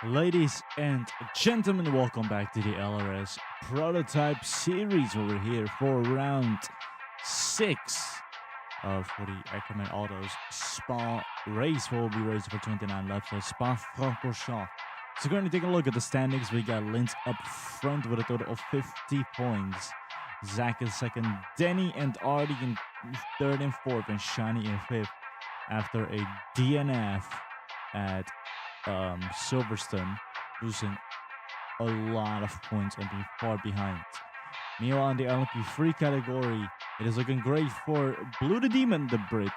Ladies and gentlemen, welcome back to the LRS Prototype Series. We're here for round 6 for the Ackermann Autos Spa race. We'll be racing for 29 laps at Spa-Francorchamps. So we're going to take a look at the standings. We got Lintz up front with a total of 50 points. Zach in second, Denny and Artie in third and fourth, and Shiny in fifth after a DNF at Silverstone, losing a lot of points and being far behind. Meanwhile, in the LMP3 category, it is looking great for Blue the Demon, the Brit,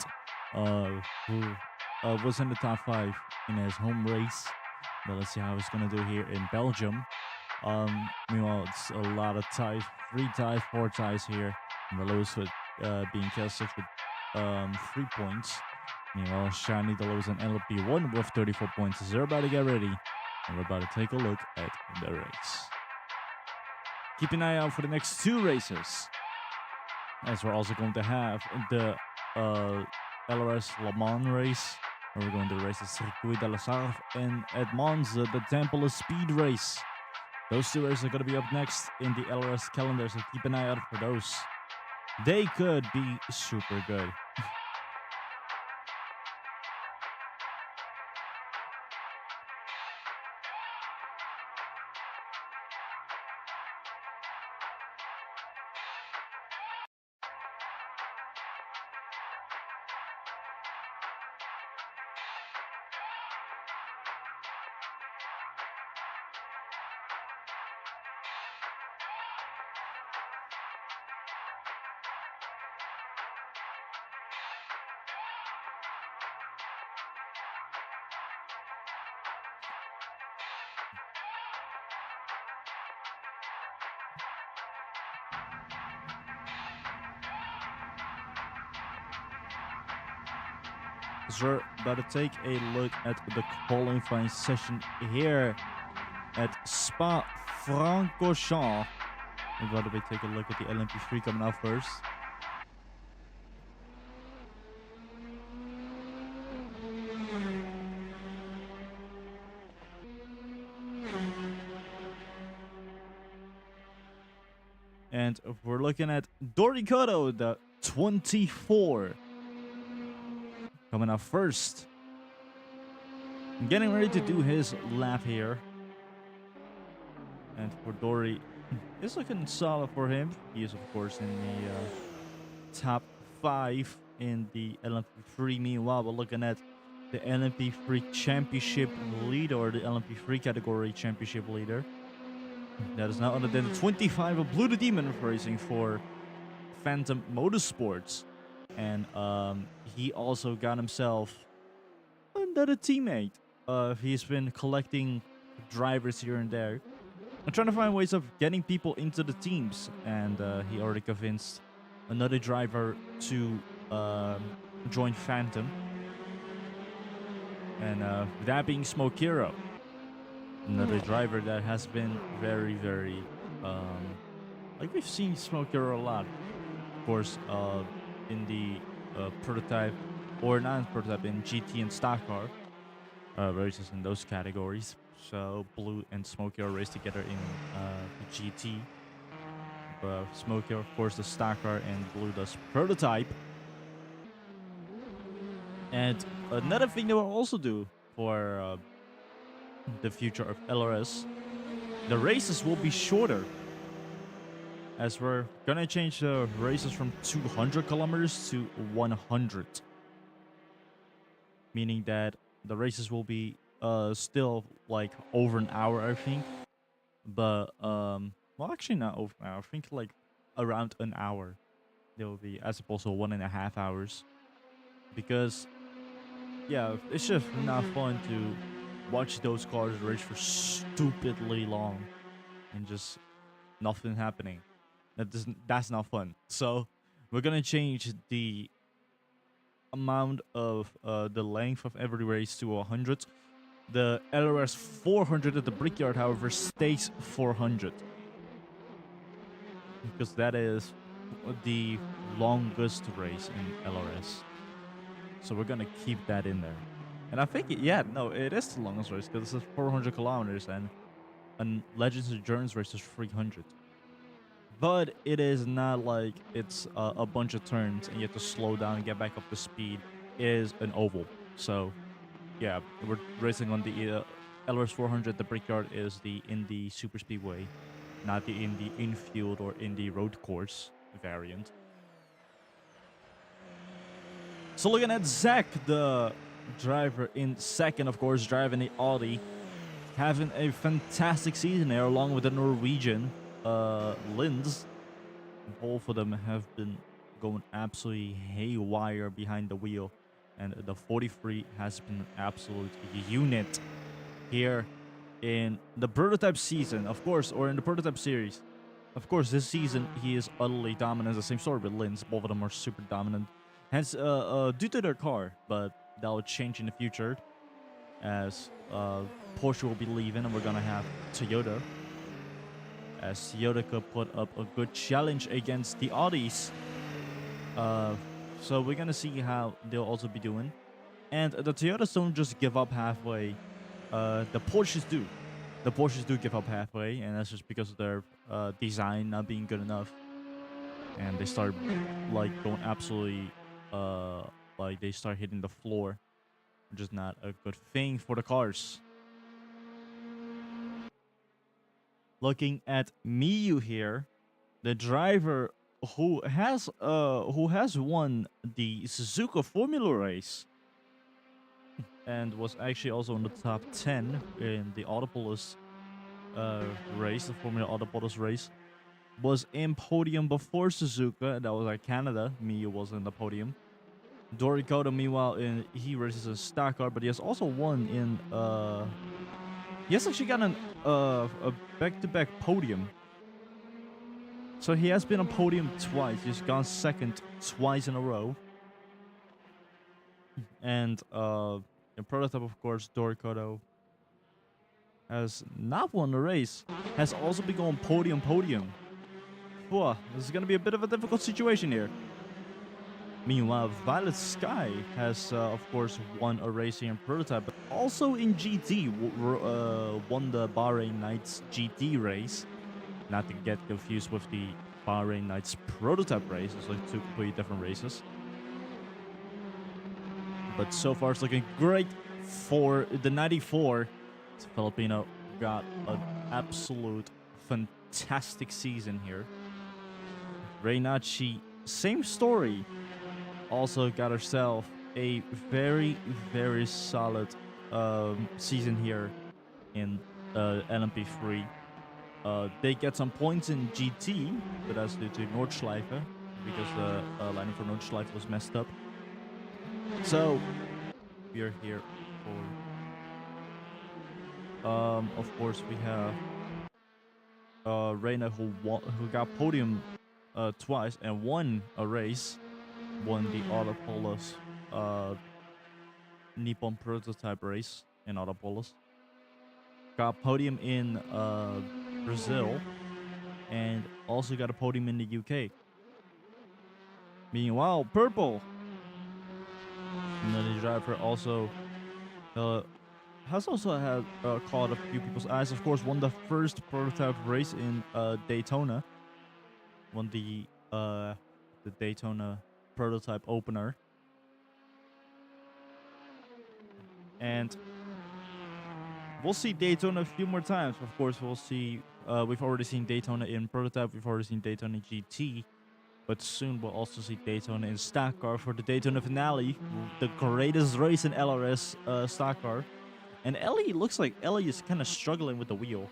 who was in the top 5 in his home race. But let's see how he's going to do here in Belgium. Meanwhile, it's a lot of ties, 3 ties, 4 ties here. And the lowest with being K6 with 3 points. Meanwhile, Shiny the lowest in LP1 with 34 points. So they're about to get ready, and we're about to take a look at the race. Keep an eye out for the next 2 races, as we're also going to have the LRS Le Mans race, where we're going to race the Circuit de la Sarre, and at Monza, the Temple Speed race. Those 2 races are going to be up next in the LRS calendar, so keep an eye out for those. They could be super good. So we're about to take a look at the qualifying session here at Spa-Francorchamps. We're about to take a look at the LMP3 coming out first. And we're looking at Doricoto, the 24. Coming out first. Getting ready to do his lap here. And for Dory, it's looking solid for him. He is, of course, in the top 5 in the LMP3. Meanwhile, we're looking at the LMP3 Championship leader, or the LMP3 category Championship leader. That is now under the 25 of Blue the Demon, racing for Phantom Motorsports. And he also got himself another teammate. He's been collecting drivers here and there. I'm trying to find ways of getting people into the teams. And he already convinced another driver to join Phantom. And that being Smoke Hero. Another driver that has been very, like we've seen Smoke Hero a lot. Of course, in the prototype, or non-prototype, in GT and stock car races in those categories. So Blue and Smoke Hero race together in the GT. Smoke Hero, of course, the stock car, and Blue does prototype. And another thing that we'll also do for the future of LRS, the races will be shorter, as we're gonna change the races from 200 kilometers to 100, meaning that the races will be still like over an hour, I think, but well, actually not over an hour. I think like around an hour they will be, as opposed to 1.5 hours, because yeah, it's just not fun to watch those cars race for stupidly long and just nothing happening. That's not fun. So we're gonna change the amount of the length of every race to 100. The LRS 400 at the Brickyard, however, stays 400, because that is the longest race in LRS. So we're gonna keep that in there. And I think, yeah, no, it is the longest race because it's 400 kilometers and Legends Endurance race is 300. But it is not like it's a bunch of turns and you have to slow down and get back up to speed. It is an oval. So, yeah, we're racing on the LRS 400. The Brickyard is the Indy Super Speedway, not the Indy Infield or Indy Road Course variant. So looking at Zach, the driver in second, of course, driving the Audi, having a fantastic season there, along with the Norwegian Linz. Both of them have been going absolutely haywire behind the wheel, and the 43 has been an absolute unit here in the prototype season, of course, or in the prototype series. Of course, this season he is utterly dominant. The same story with Linz. Both of them are super dominant. Hence, due to their car, but that will change in the future as Porsche will be leaving and we're gonna have Toyota. As Toyota could put up a good challenge against the Audis. So we're gonna see how they'll also be doing. And the Toyotas don't just give up halfway. The Porsches do. The Porsches do give up halfway, and that's just because of their design not being good enough. And they start like going absolutely like they start hitting the floor, which is not a good thing for the cars. Looking at Miyu here, the driver who has won the Suzuka Formula race and was actually also in the top 10 in the Autopolis race, the Formula Autopolis race, was in podium before Suzuka. That was at Canada. Miyu was in the podium. Doricota, meanwhile, he races a stock car, but he has also won in he has actually got a back-to-back podium. So he has been on podium twice. He's gone second twice in a row. And in prototype, of course, Doricota has not won the race. Has also been going podium. Whoa, this is going to be a bit of a difficult situation here. Meanwhile, Violet Sky has, of course, won a race here in prototype, but also in GT, won the Bahrain Nights GT race. Not to get confused with the Bahrain Nights prototype race. It's like two completely different races. But so far, it's looking great for the 94. This Filipino got an absolute fantastic season here. Reinachi, same story. Also got herself a very, very solid season here in LMP3. They get some points in GT, but that's due to Nordschleife because the lining for Nordschleife was messed up. So we are here for. Of course, we have Reina who got podium twice and won a race. Won the Autopolis Nippon prototype race in Autopolis. Got podium in Brazil and also got a podium in the UK. Meanwhile, Purple, the driver, also has also had caught a few people's eyes. Of course, won the first prototype race in Daytona. Won the Daytona prototype opener, and we'll see Daytona a few more times. Of course, we'll see. We've already seen Daytona in prototype. We've already seen Daytona GT, but soon we'll also see Daytona in stock car for the Daytona finale, the greatest race in LRS stock car. And Ellie looks like Ellie is kind of struggling with the wheel,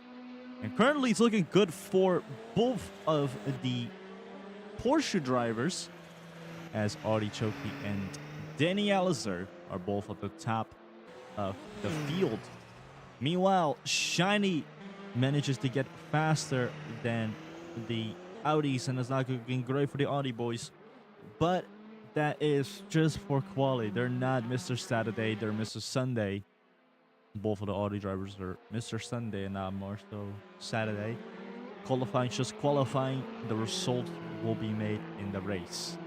and currently it's looking good for both of the Porsche drivers, as Artichoke and Danny Alistair are both at the top of the field. Meanwhile, Shiny manages to get faster than the Audis, and it's not looking great for the Audi boys. But that is just for quality. They're not Mr. Saturday, they're Mr. Sunday. Both of the Audi drivers are Mr. Sunday and not more so Saturday. Qualifying, just qualifying, the result will be made in the race.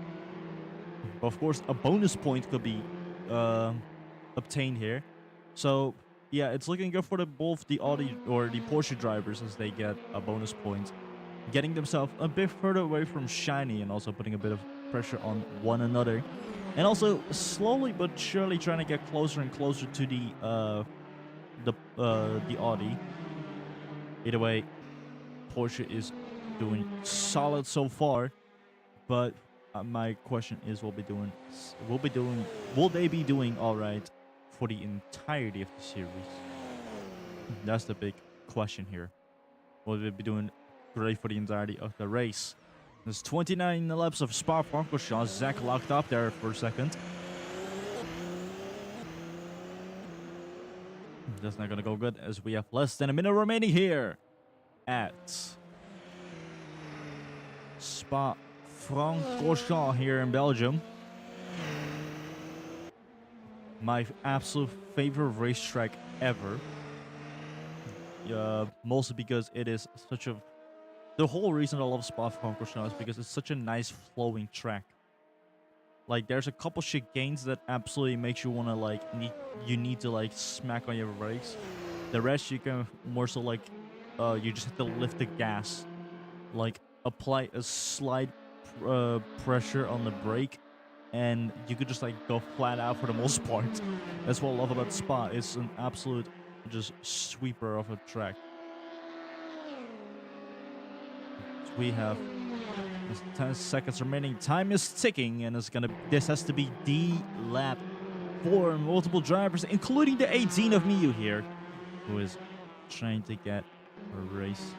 Of course, a bonus point could be obtained here. So yeah, it's looking good for both the Audi or the Porsche drivers as they get a bonus point, getting themselves a bit further away from Shiny and also putting a bit of pressure on one another. And also slowly but surely trying to get closer and closer to the Audi. Either way, Porsche is doing solid so far, but my question is, will they be doing all right for the entirety of the series? That's the big question here. Will they be doing great for the entirety of the race? There's 29 laps of Spa-Francorchamps. Zach locked up there for a second. That's not gonna go good as we have less than a minute remaining here at Spa-Francorchamps here in Belgium. My absolute favorite racetrack ever. Mostly because it is such a... The whole reason I love Spa-Francorchamps is because it's such a nice flowing track. Like, there's a couple chicanes that absolutely makes you want to, like, need to, like, smack on your brakes. The rest, you can more so, like, you just have to lift the gas. Like, apply a slight pressure on the brake, and you could just, like, go flat out for the most part. That's what I love about Spa. It's an absolute just sweeper of a track. We have 10 seconds remaining. Time is ticking, and this has to be the lap for multiple drivers, including the 18 of Miyu here, who is trying to get a race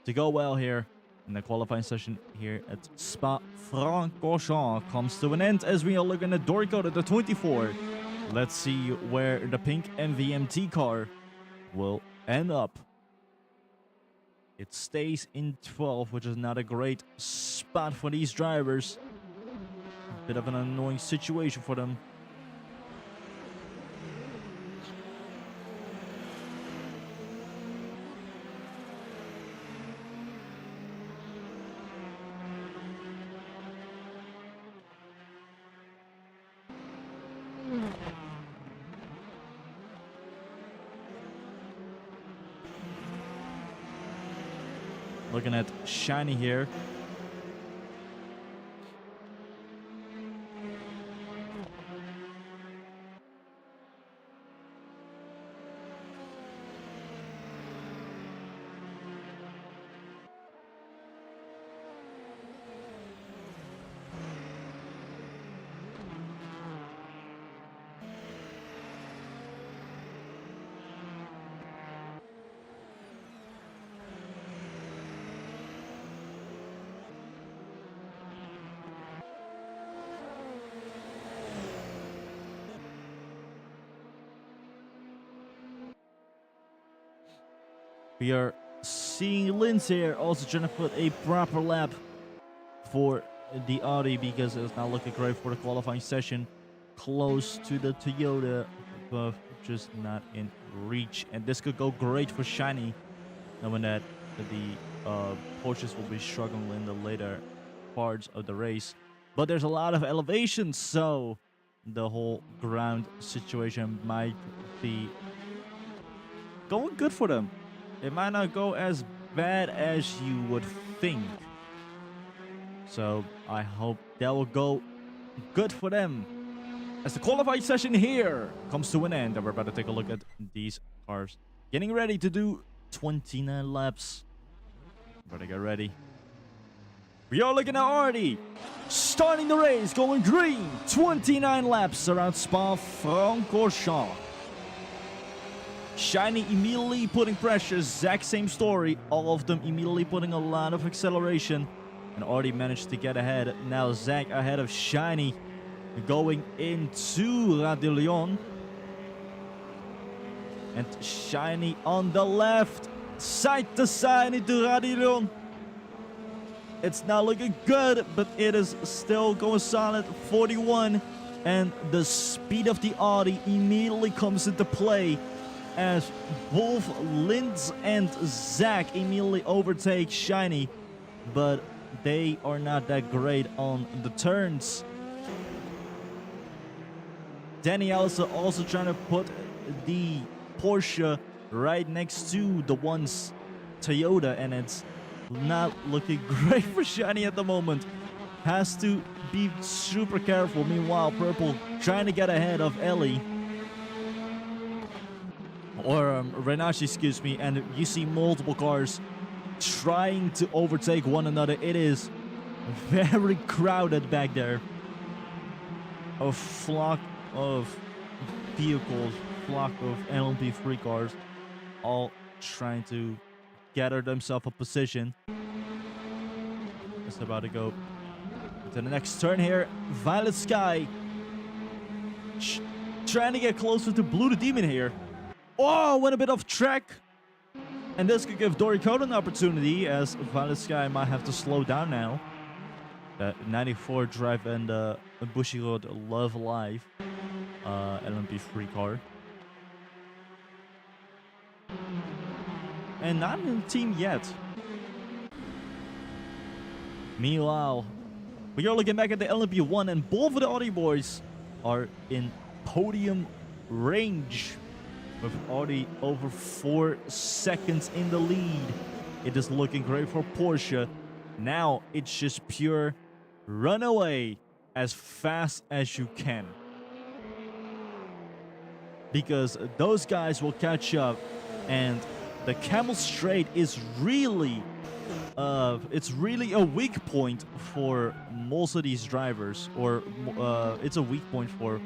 to go well here. And the qualifying session here at Spa-Francorchamps comes to an end as we are looking at Dorico at the 24. Let's see where the pink MVMT car will end up. It stays in 12, which is not a great spot for these drivers. A bit of an annoying situation for them. Looking at Shiny here. We are seeing Linz here also trying to put a proper lap for the Audi because it's not looking great for the qualifying session. Close to the Toyota, but just not in reach. And this could go great for Shiny, knowing that the Porsches will be struggling in the later parts of the race. But there's a lot of elevation, so the whole ground situation might be going good for them. It might not go as bad as you would think. So I hope that will go good for them. As the qualifying session here comes to an end, and we're about to take a look at these cars getting ready to do 29 laps. Better get ready. We are looking at Artie starting the race, going green. 29 laps around Spa-Francorchamps. Shiny immediately putting pressure. Zach, same story. All of them immediately putting a lot of acceleration. And already managed to get ahead. Now Zach ahead of Shiny. Going into Radillon. And Shiny on the left. Side to side into Radillon. It's not looking good, but it is still going solid. 41. And the speed of the Audi immediately comes into play, as both Linz and Zach immediately overtake Shiny, but they are not that great on the turns. Danny also trying to put the Porsche right next to the one's Toyota, and it's not looking great for Shiny at the moment. Has to be super careful. Meanwhile, Purple trying to get ahead of Ellie. Or Renashi, excuse me, and you see multiple cars trying to overtake one another. It is very crowded back there. A flock of vehicles, flock of LMP3 cars, all trying to gather themselves a position. It's about to go to the next turn here. Violet Sky trying to get closer to Blue the Demon here. Oh, went a bit off track. And this could give Doricode an opportunity, as Violet Sky might have to slow down now. That 94 drive and Bushiroad Love Live LMP3 car. And not in the team yet. Meanwhile, we are looking back at the LMP1, and both of the Audi boys are in podium range, with Audi over 4 seconds in the lead. It is looking great for Porsche. Now it's just pure run away as fast as you can, because those guys will catch up, and the Camel Straight is really it's really a weak point for most of these drivers, or it's a weak point for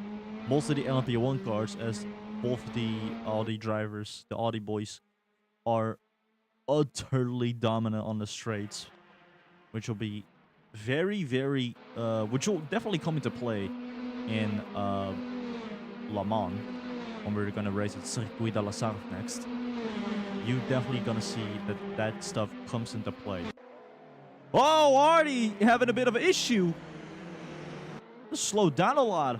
most of the LMP1 cars, as both the Audi drivers, the Audi boys, are utterly dominant on the straights, which will be very, very, which will definitely come into play in Le Mans, when we're gonna race at Circuit de la Sarthe next. You definitely gonna see that stuff comes into play. Oh, Audi having a bit of an issue. Slowed down a lot.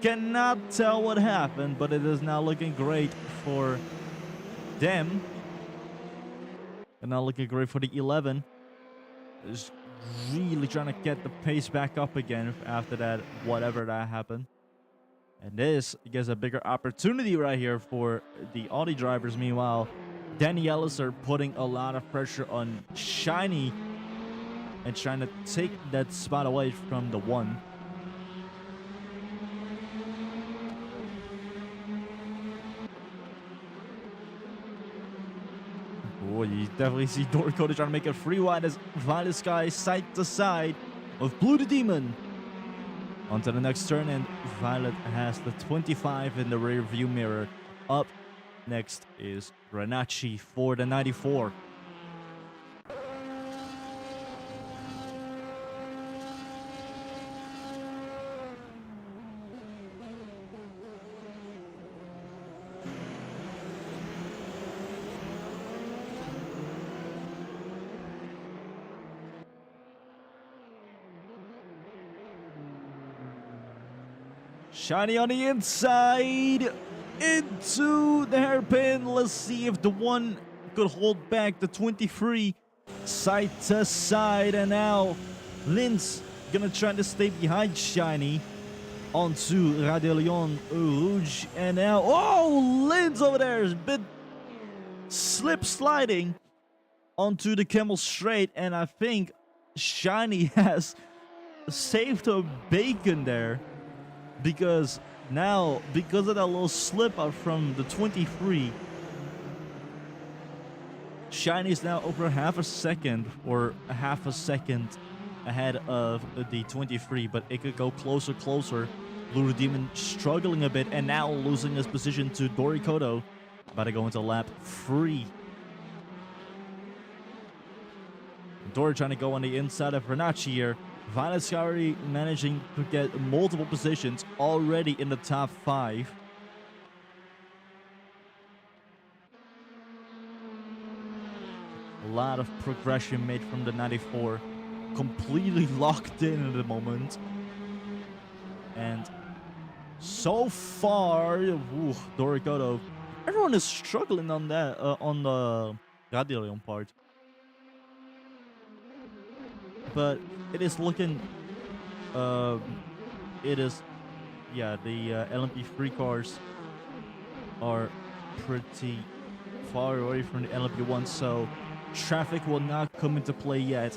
Cannot tell what happened, but it is now looking great for them. And now looking great for the 11. Is really trying to get the pace back up again after that, whatever that happened. And this gives a bigger opportunity right here for the Audi drivers. Meanwhile, Danny Ellis are putting a lot of pressure on Shiny and trying to take that spot away from the one. Oh, you definitely see Doricode trying to make a free wide as Violet Sky side to side of Blue the Demon. On to the next turn, and Violet has the 25 in the rear view mirror. Up next is Renachi for the 94. Shiny on the inside, into the hairpin. Let's see if the one could hold back the 23 side to side. And now Linz gonna try to stay behind Shiny onto Radelion Rouge. And now, oh, Linz over there is a bit slip sliding onto the Camel Straight. And I think Shiny has saved a bacon there. Because now, because of that little slip up from the 23, Shiny is now over half a second or a half a second ahead of the 23, but it could go closer. Blue Demon struggling a bit and now losing his position to Doricode. About to go into lap 3. Dori trying to go on the inside of Renachi here. Violet Sky already managing to get multiple positions, already in the top 5. A lot of progression made from the 94. Completely locked in at the moment. And so far, Doricode, everyone is struggling on that, on the Radelion part. But it is looking, it is yeah, the LMP3 cars are pretty far away from the LMP1, so traffic will not come into play yet.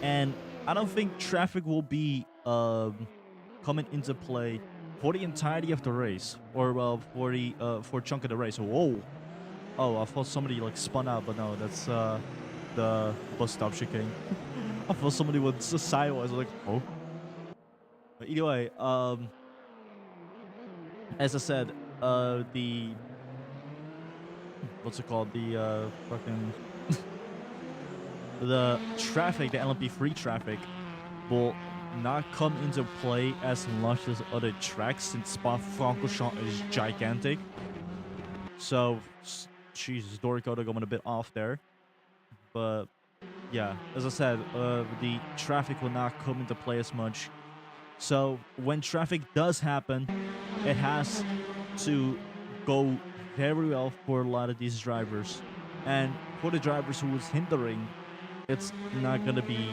And I don't think traffic will be coming into play for the entirety of the race, or well, for a chunk of the race. Whoa! Oh, I thought somebody like spun out, but no, that's the bus stop chicane. I thought somebody was just sideways. I was like, oh. But either way, as I said, the what's it called? The fucking the traffic, the LMP3 traffic, will not come into play as much as other tracks since Spa-Francorchamps is gigantic. So, Jesus, Doricoda going a bit off there. But yeah, as I said, the traffic will not come into play as much. So when traffic does happen, it has to go very well for a lot of these drivers. And for the drivers who was hindering, it's not gonna be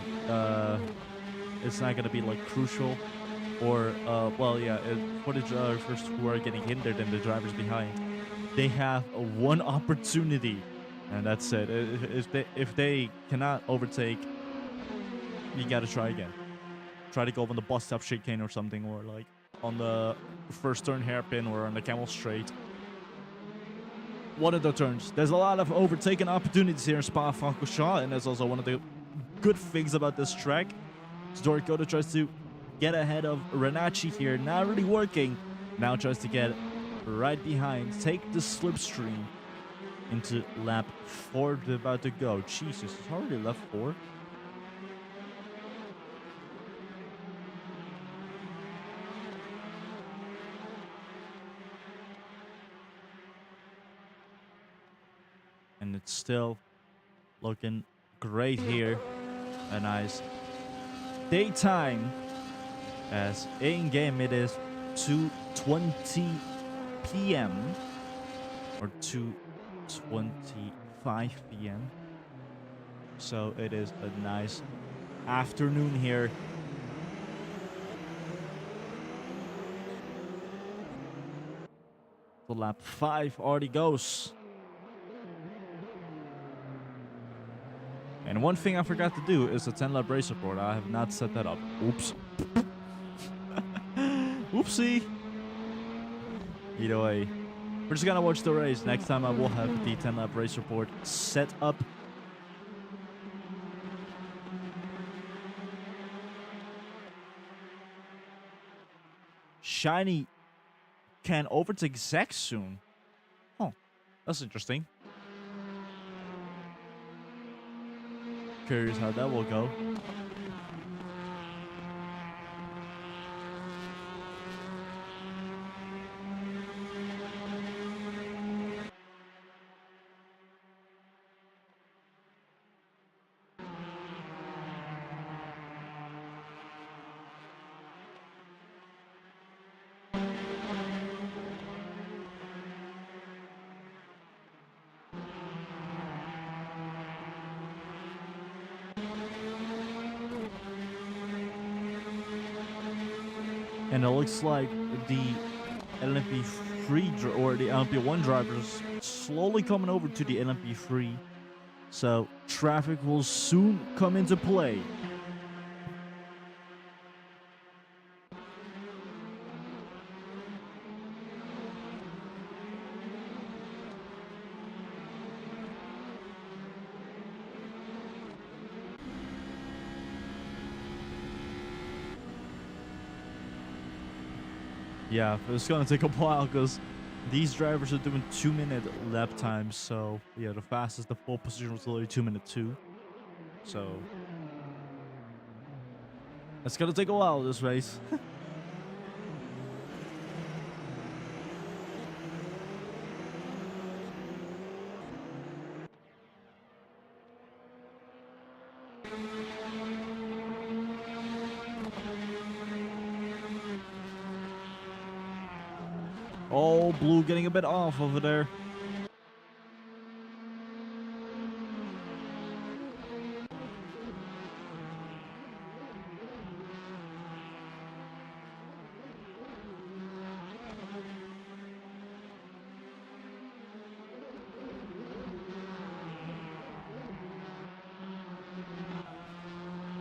like crucial or well yeah for the drivers who are getting hindered and the drivers behind, they have one opportunity, and that's it. If they cannot overtake, you gotta try again. Try to go on the bus stop chicane or something, or like on the first turn hairpin or on the camel straight. One of the turns. There's a lot of overtaking opportunities here in Spa-Francorchamps, and that's also one of the good things about this track. Doricoda tries to get ahead of Renacci here, not really working. Now tries to get right behind, take the slipstream into lap 4. They're about to go. Jesus, it's already lap 4. And it's still looking great here. A nice daytime, as in game it is 2:20 p.m. or 2:25 p.m. So it is a nice afternoon here. So lap 5 already goes. And one thing I forgot to do is the 10-lap race report. I have not set that up. Oops. Oopsie. Either way, we're just gonna watch the race. Next time I will have the 10-lap race report set up. Shiny can overtake Zack soon. Oh, that's interesting. Curious how that will go. And it looks like the LMP3 or the LMP1 drivers slowly coming over to the LMP3. So traffic will soon come into play. Yeah, it's gonna take a while because these drivers are doing 2-minute lap times. So yeah, the fastest, the pole position was literally 2 minute 2. So it's gonna take a while this race. Oh, Blue getting a bit off over there.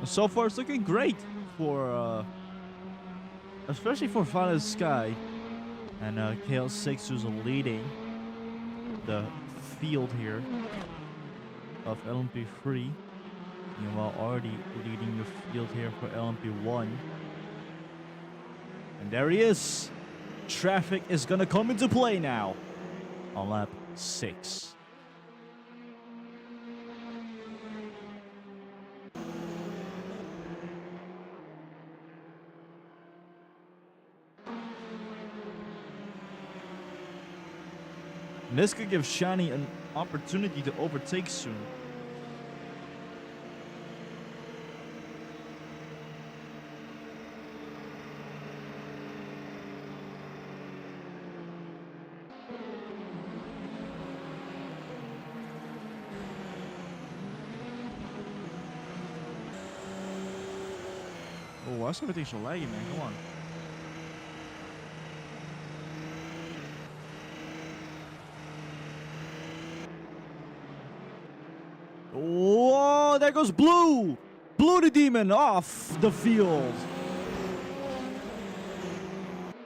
So far, it's looking great for, especially for Final Sky and KL6, who's leading the field here of LMP3. Meanwhile, already leading the field here for LMP1. And there he is. Traffic is gonna come into play now on lap 6. And this could give Shani an opportunity to overtake soon. Oh, why is everything so laggy, man? Come on. Whoa, there goes Blue! Blue the Demon off the field.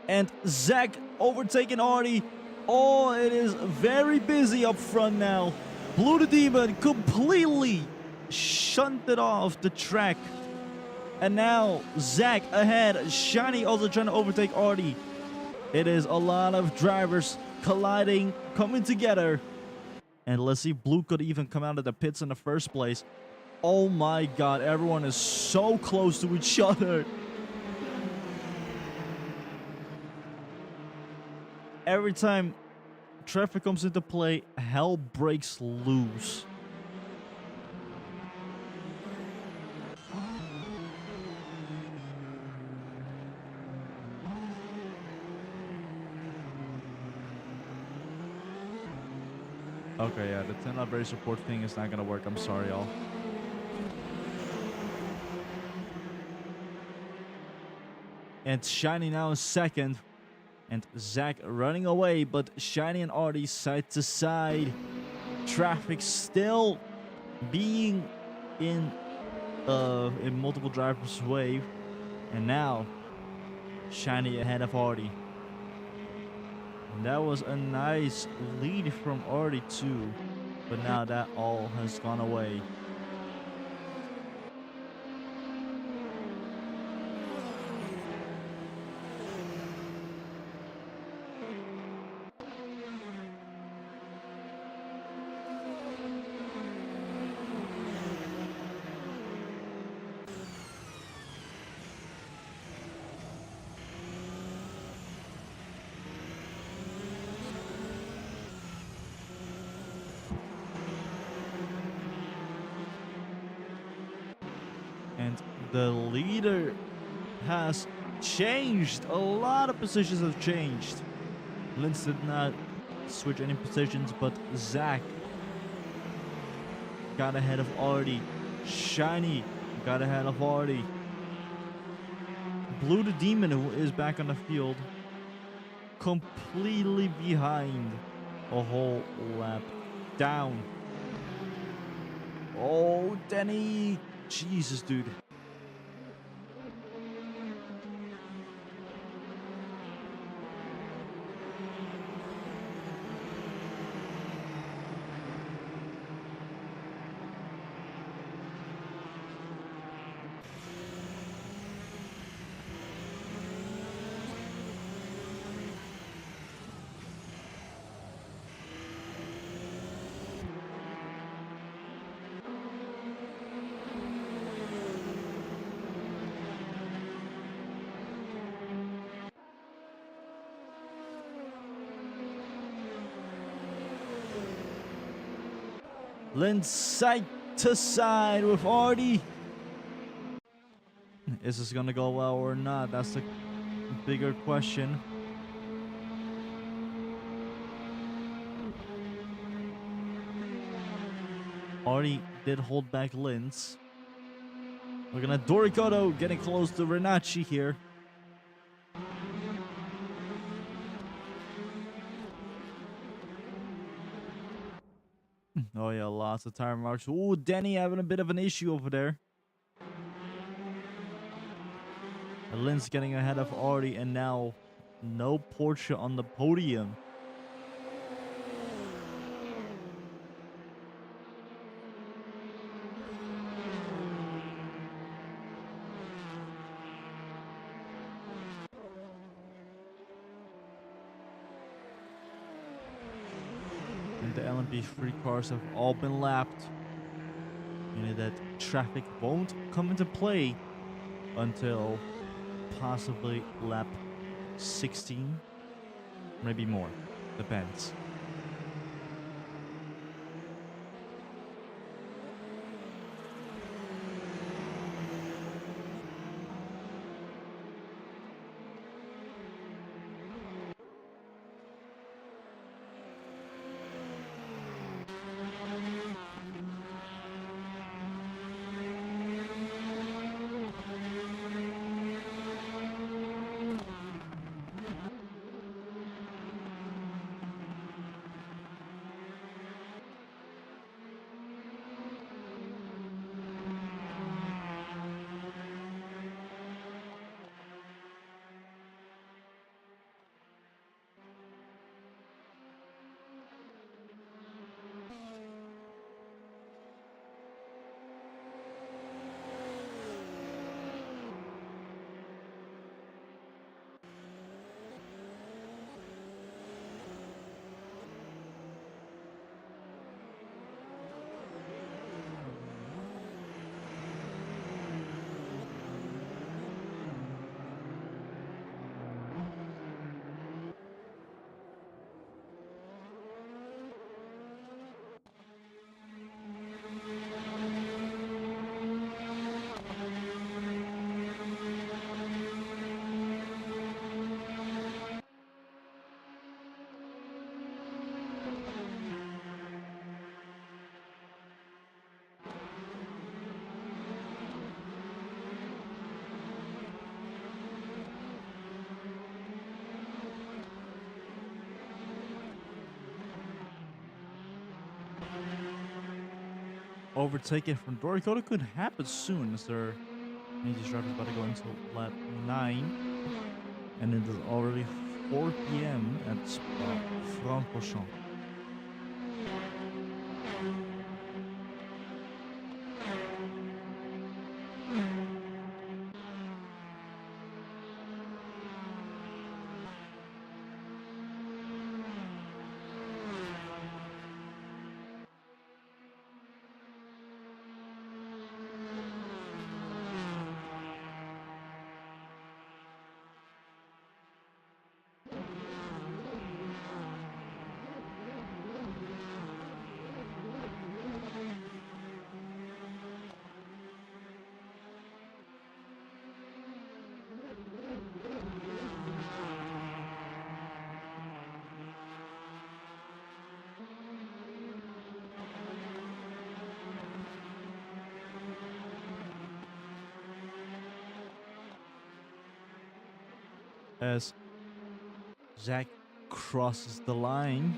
And Zach overtaking Artie. Oh, it is very busy up front now. Blue the Demon completely shunted off the track. And now Zach ahead. Shiny also trying to overtake Artie. It is a lot of drivers colliding, coming together. And let's see if Blue could even come out of the pits in the first place. Oh my god, everyone is so close to each other. Every time traffic comes into play, hell breaks loose. Okay, yeah, the 10 lap race support thing is not gonna work. I'm sorry, y'all. And Shiny now is second. And Zach running away, but Shiny and Artie side to side. Traffic still being in multiple drivers' way. And now Shiny ahead of Artie. And that was a nice lead from Artie too. But now that all has gone away. And the leader has changed. A lot of positions have changed. Linz did not switch any positions, but Zach got ahead of Artie. Shiny got ahead of Artie. Blue the Demon, who is back on the field, completely behind a whole lap down. Oh, Denny. Jesus, dude. Linz side to side with Artie. Is this gonna go well or not? That's the bigger question. Artie did hold back Linz. Looking at Dorikoto getting close to Renacci here. Oh yeah, lots of tire marks. Ooh, Denny having a bit of an issue over there. Linz getting ahead of Artie, and now no Porsche on the podium. And the LMP3 cars have all been lapped, meaning that traffic won't come into play until possibly lap 16, maybe more. Depends. Overtaken from Doricota could happen soon, as their Asian driver is about to go into lap 9, and it is already 4 p.m. at Spa-Francorchamps. As Zach crosses the line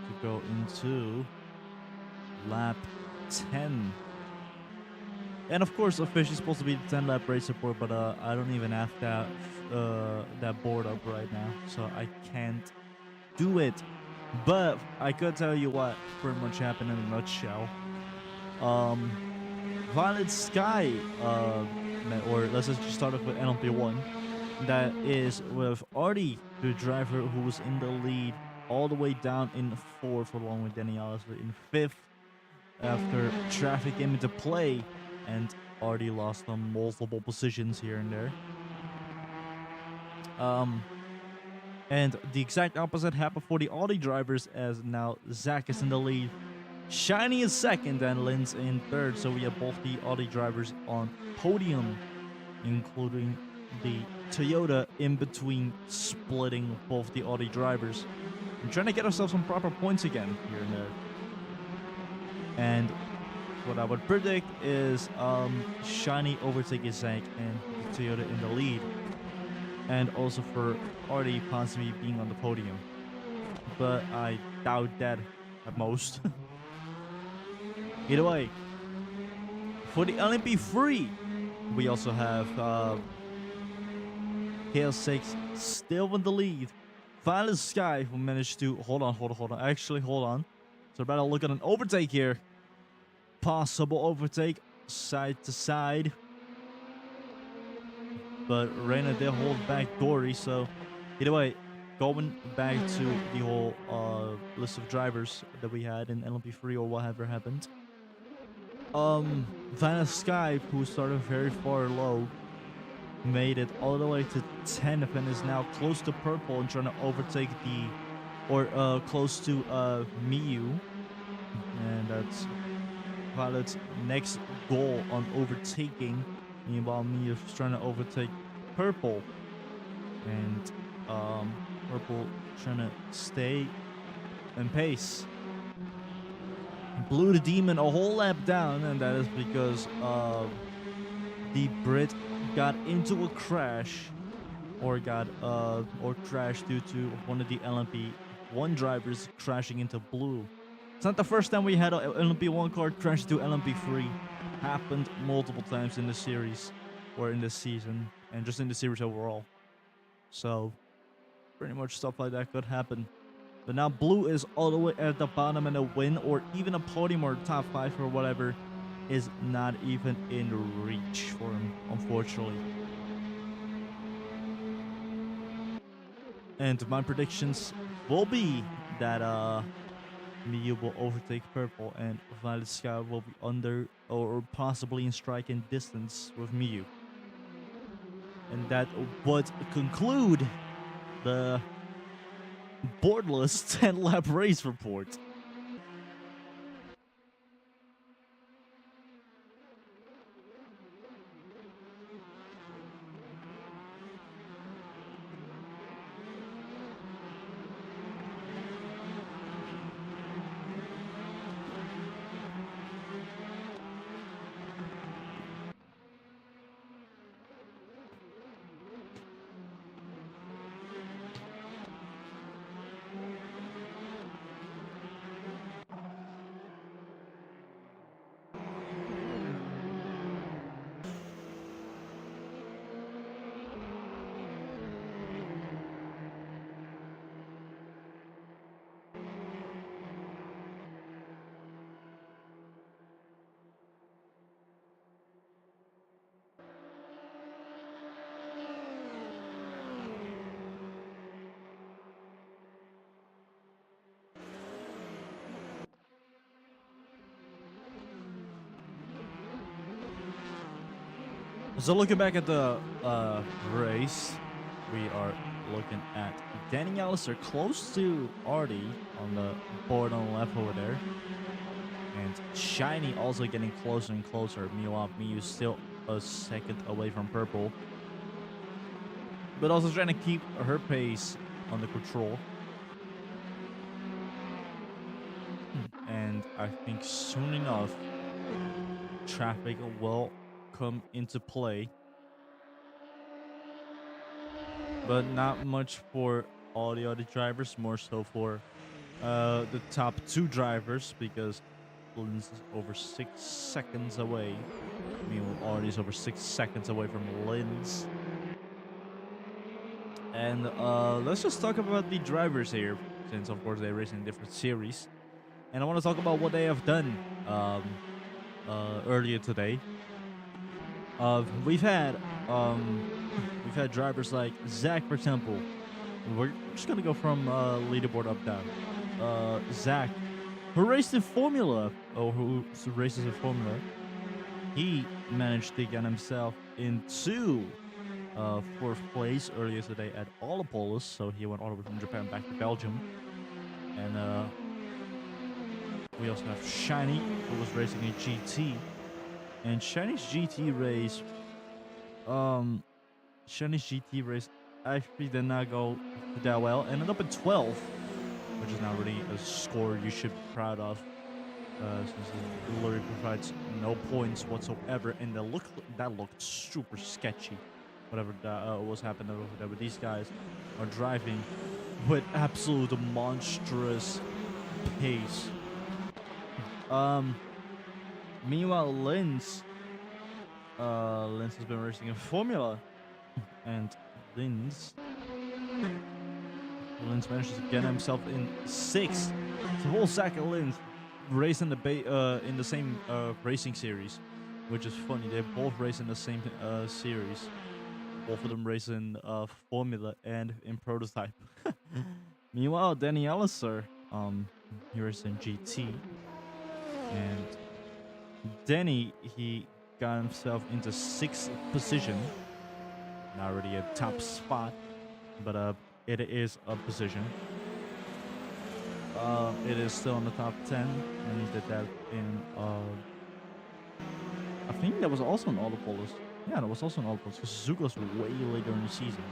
to go into lap 10. And of course, officially supposed to be the 10 lap race report, but I don't even have that board up right now, so I can't do it. But I could tell you what pretty much happened in a nutshell. Violet Sky, or let's just start off with NLP1. That is with Artie, the driver who was in the lead all the way down in 4th, along with Danny Alistair in 5th. After traffic came into play, and Artie lost on multiple positions here and there. And the exact opposite happened for the Audi drivers, as now Zach is in the lead. Shiny is second and Linz in third, so we have both the Audi drivers on podium, including the Toyota in between, splitting both the Audi drivers. I'm trying to get ourselves some proper points again here and there. And what I would predict is Shiny overtaking Zach and the Toyota in the lead. And also for Artie possibly being on the podium. But I doubt that at most. Either way, for the LMP3, We also have KL6 still in the lead. Finally, Sky who managed to hold on. Actually, hold on. So we're about to look at an overtake here. Possible overtake, side to side. But Reina did hold back Dory, so either way, going back to the whole list of drivers that we had in LMP3 or whatever happened. Vanna Skype, who started very far low, made it all the way to 10th and is now close to purple and trying to overtake close to Miyu. And that's Violet's next goal on overtaking. Meanwhile, Miyu's trying to overtake purple. And purple trying to stay in pace. Blew the demon a whole lap down, and that is because the Brit got into a crash or crashed due to one of the LMP1 drivers crashing into blue. It's not the first time we had an LMP1 car crash into LMP3. Happened multiple times in the series or in this season and just in the series overall. So pretty much stuff like that could happen. But now blue is all the way at the bottom, and a win or even a podium or top 5 or whatever is not even in reach for him, unfortunately. And my predictions will be that Miyu will overtake purple and Violet Sky will be under or possibly in striking distance with Miyu. And that would conclude the boardless 10 lap race report. So looking back at the race, we are looking at Danny Alistair close to Artie on the board on the left over there. And Shiny also getting closer and closer. Meanwhile, Miyu still a second away from purple. But also trying to keep her pace under control. And I think soon enough, traffic will come into play. But not much for all the other drivers, more so for the top 2 drivers, because Linz is over 6 seconds away. Meanwhile, Artie is over 6 seconds away from Linz. And let's just talk about the drivers here, since of course they're racing different series. And I want to talk about what they have done earlier today. We've had drivers like Zach, for example. We're just gonna go from leaderboard up down. Zach, who raced in Formula, or who races in Formula, he managed to get himself into 4th place earlier today at Olapolis, so he went all the way from Japan back to Belgium. And we also have Shiny, who was racing a GT. And Shiny's GT race, actually did not go that well. Ended up at 12th, which is not really a score you should be proud of, since it literally provides no points whatsoever. And that looked super sketchy. Whatever that was happening over there, but these guys are driving with absolute monstrous pace. Meanwhile, Linz Linz has been racing in Formula, and Linz Linz manages to get himself in sixth. So whole Zach and Linz racing in the same racing series, which is funny. They both race in the same series. Both of them race in Formula and in Prototype. Meanwhile, Danny Allister, he races in GT, and Danny, he got himself into sixth position. Not really a top spot, but it is a position. It is still in the top 10, and he did that in I think that was also an Autopolis. Yeah, that was also an Autopolis because Zuko's way later in the season.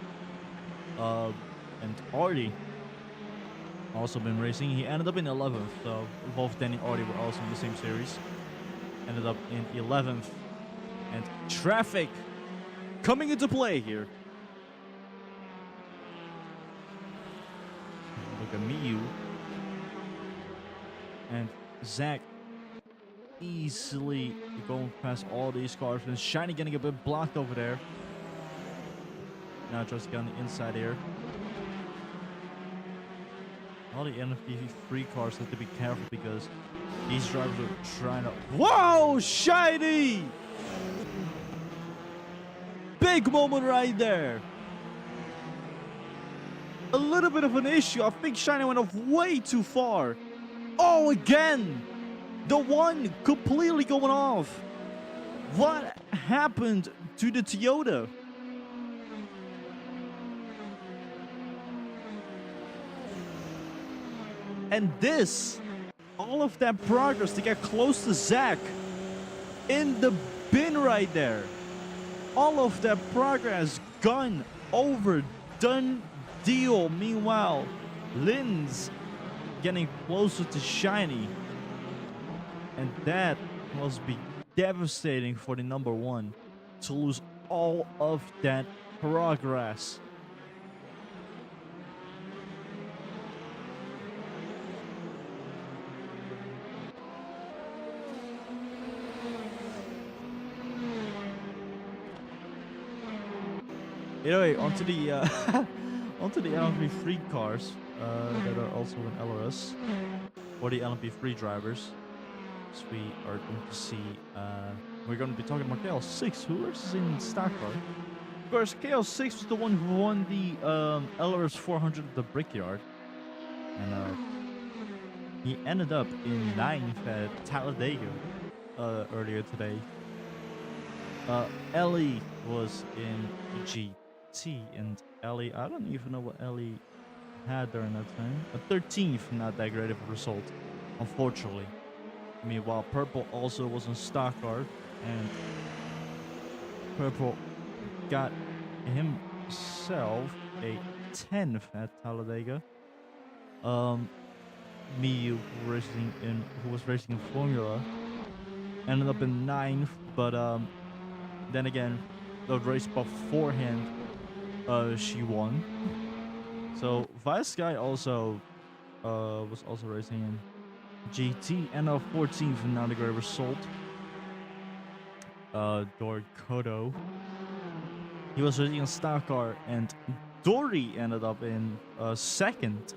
And Artie also been racing. He ended up in 11th, so both Danny and Artie were also in the same series. Ended up in 11th, and traffic coming into play here. Look at Miyu and Zach easily going past all these cars, and Shiny getting a bit blocked over there. Now just get on the inside here. All the NFP3 cars have to be careful because these drivers are trying to... Whoa! Shiny! Big moment right there. A little bit of an issue. I think Shiny went off way too far. Oh, again! The one completely going off. What happened to the Toyota? And this, all of that progress to get close to Zach in the bin right there. All of that progress gone over, done deal. Meanwhile, Linz getting closer to Shiny. And that must be devastating for the number one to lose all of that progress. Anyway, onto the onto the LMP3 cars that are also in LRS, or the LMP3 drivers. So we are going to see. We're going to be talking about KL6, who races in stock car. Of course, KL6 was the one who won the LRS 400 at the Brickyard, and he ended up in 9th at Talladega earlier today. Ellie was in GT, and Ellie, I don't even know what Ellie had during that time. A 13th, not that great of a result, unfortunately. Meanwhile, Purple also was in stock car, and Purple got himself a 10th at Talladega. Miyu, who was racing in Formula, ended up in 9th, but then again, the race beforehand, she won. So Vice Guy also was also racing in GT, and a 14th, not a great result. Dorkoto, he was racing in stock car, and Dory ended up in 2nd,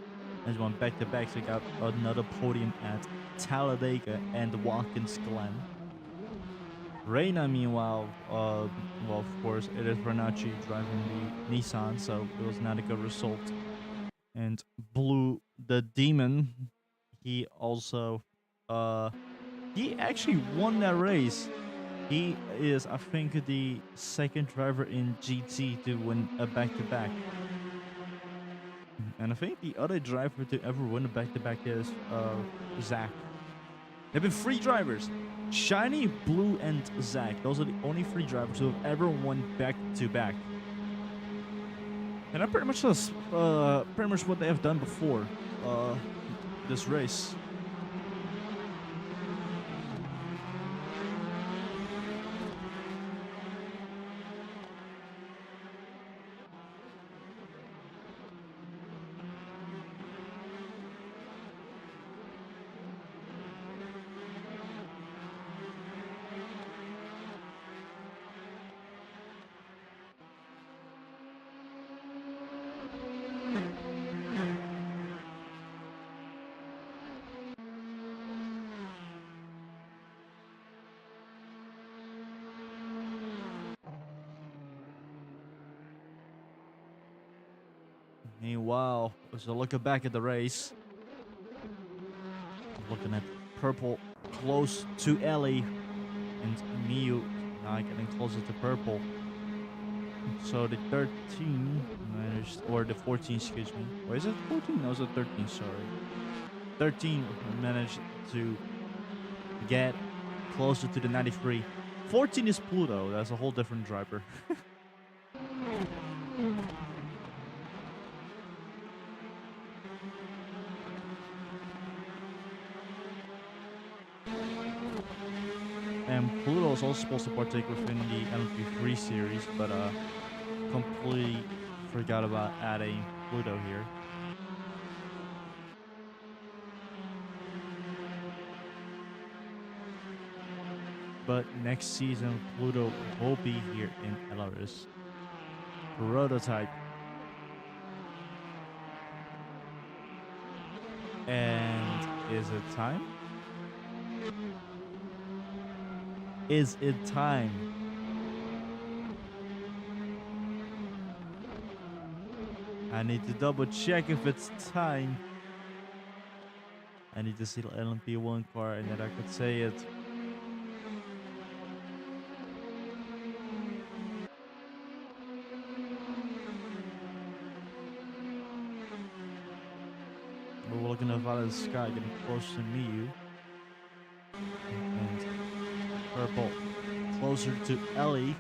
and he went back to back, so he got another podium at Talladega and Watkins Glen. Reina, meanwhile, well, of course, it is Renacci driving the Nissan, so it was not a good result. And Blue, the Demon, he also, he actually won that race. He is, I think, the second driver in GT to win a back-to-back. And I think the other driver to ever win a back-to-back is Zach. There have been 3 drivers. Shiny, Blue, and Zach. Those are the only 3 drivers who have ever won back-to-back. And that pretty much is pretty much what they have done before this race. Meanwhile, so looking back at the race, looking at purple close to Ellie and Miyu now getting closer to purple. So the 13 managed, or the 14, excuse me. Or is it 14? No, it's a 13, sorry. 13 managed to get closer to the 93. 14 is Pluto. That's a whole different driver. And Pluto is also supposed to partake within the LMP3 series, but completely forgot about adding Pluto here. But next season, Pluto will be here in Belarus. Prototype. And is it time? Is it time? I need to double check if it's time. I need to see the LMP1 car and then I could say it. We're looking at Violet Sky getting close to Miyu. And purple closer to Ellie.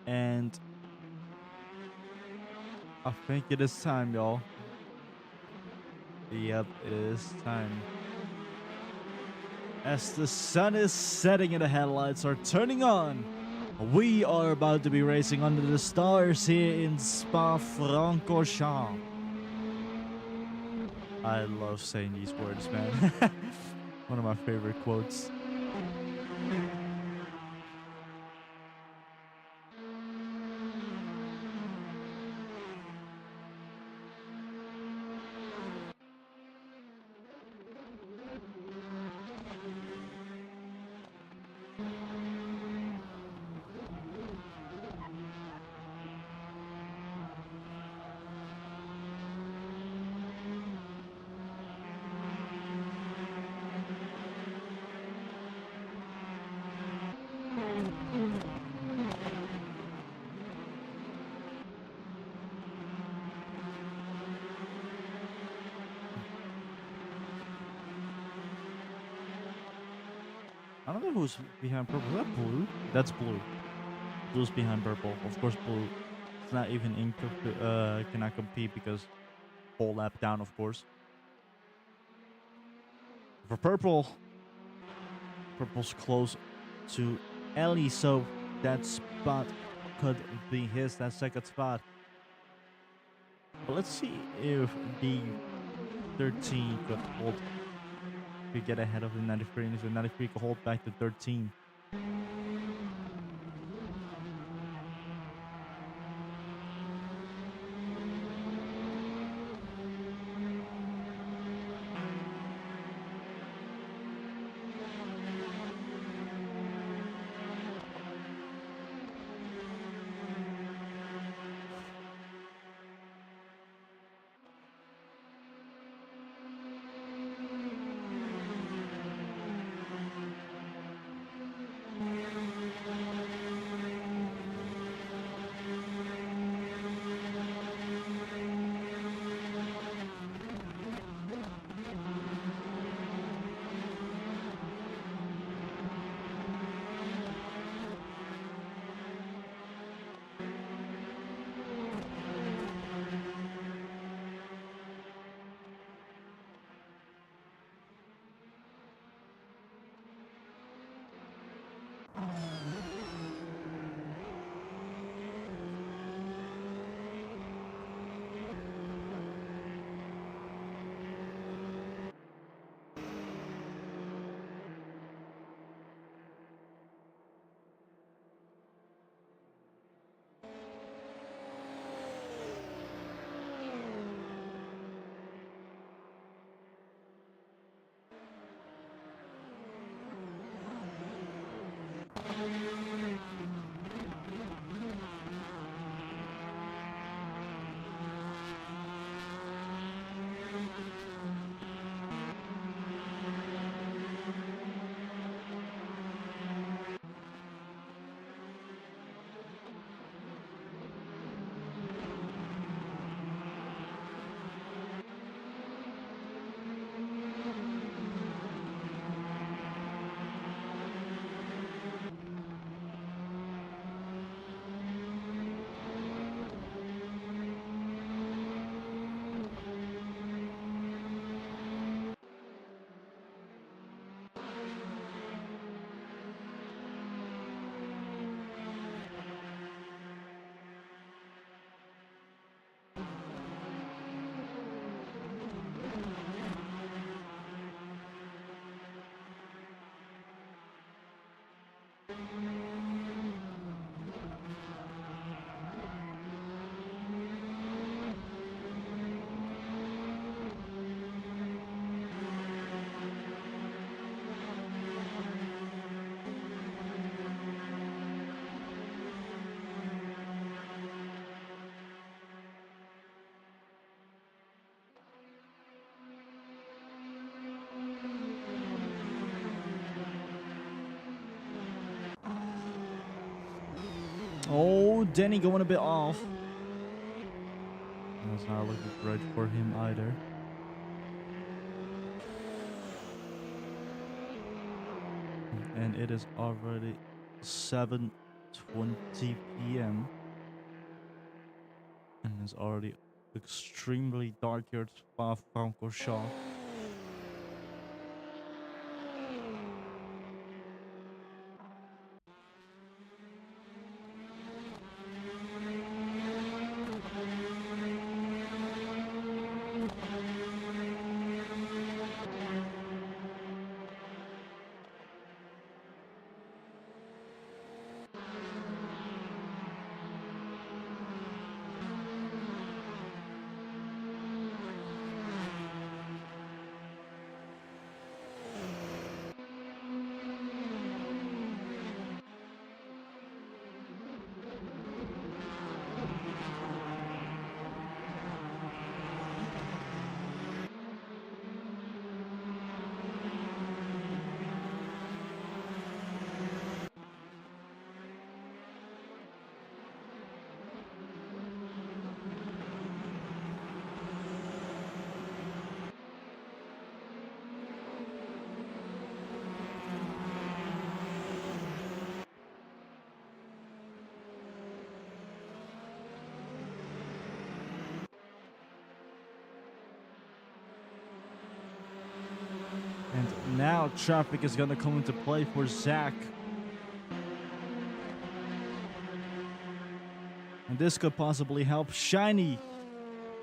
And I think it is time, y'all. Yep, it is time. As the sun is setting and the headlights are turning on, we are about to be racing under the stars here in Spa-Francorchamps. I love saying these words, man. One of my favorite quotes. I don't know who's behind purple. Is that blue? That's blue. Blue's behind purple. Of course, blue. It's not even in. Cannot compete because whole lap down, of course. For purple, purple's close to Ellie, so that spot could be his. That second spot. But let's see if the 13 could get ahead of the 93, and if the 93 could hold back the 13. Oh, Denny going a bit off. That's not looking great for him either. And it is already 7:20 p.m. and it's already extremely dark here at Spa-Francorchamps. And now traffic is going to come into play for Zach. And this could possibly help Shiny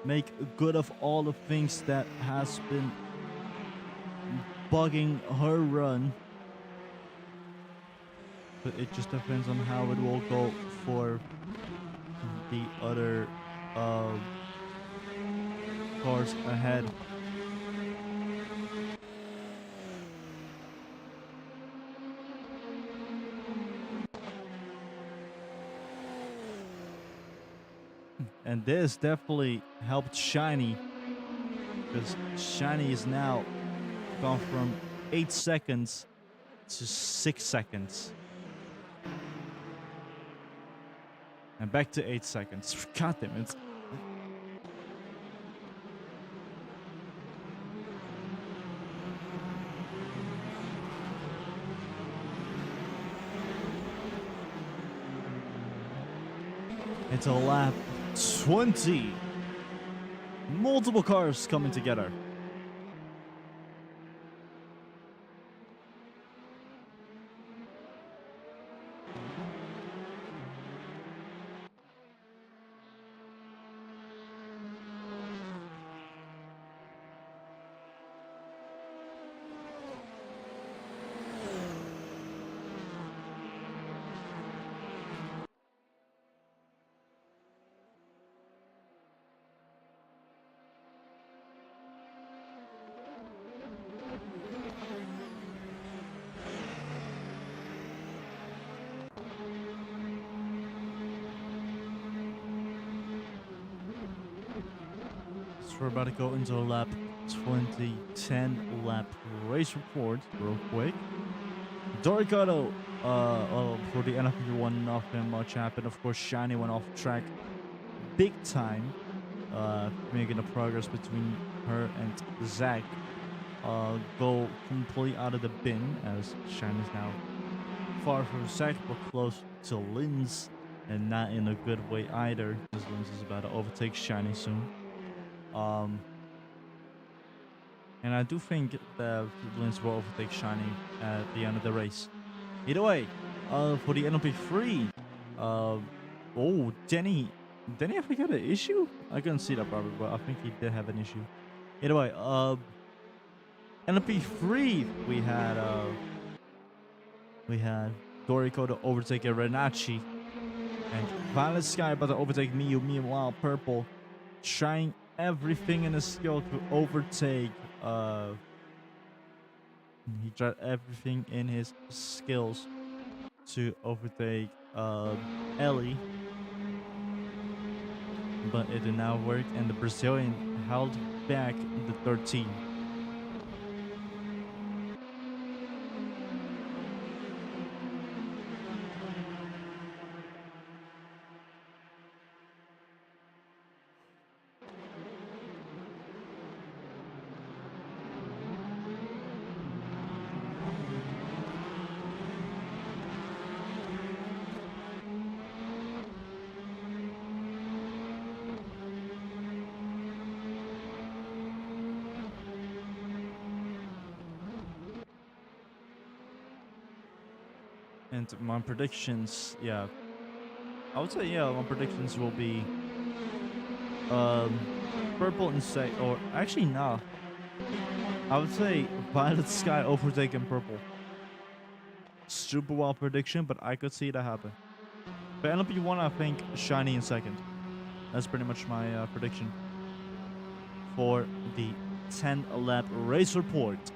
make good of all the things that has been bugging her run. But it just depends on how it will go for the other cars ahead. And this definitely helped Shiny, because Shiny is now gone from 8 seconds to 6 seconds. And back to 8 seconds. God damn it. It's a lap 20. Multiple cars coming together. So we're about to go into a lap 20, 10 lap race report real quick. Doricado, for the NFP1, nothing much happened. Of course, Shiny went off track big time, making a progress between her and Zach. Go completely out of the bin as Shiny's now far from Zach, but close to Linz, and not in a good way either, because Linz is about to overtake Shiny soon. And I do think that Linz will overtake Shiny at the end of the race. Either way, for the NLP3, oh, Denny, I think had an issue? I couldn't see that probably, but I think he did have an issue. Either way, NLP3, we had Doriko to overtake Renachi, and Violet Sky about to overtake Miyu. Meanwhile, Purple trying everything in his skill to overtake. He tried everything in his skills to overtake Ellie, but it did not work, and the Brazilian held back the 13. And my predictions, yeah, I would say, yeah, my predictions will be um purple and say, or actually no, I would say violet sky overtaking purple. Super wild prediction, but I could see that happen. But LMP1, I think shiny in second. That's pretty much my prediction for the 10 lap race report.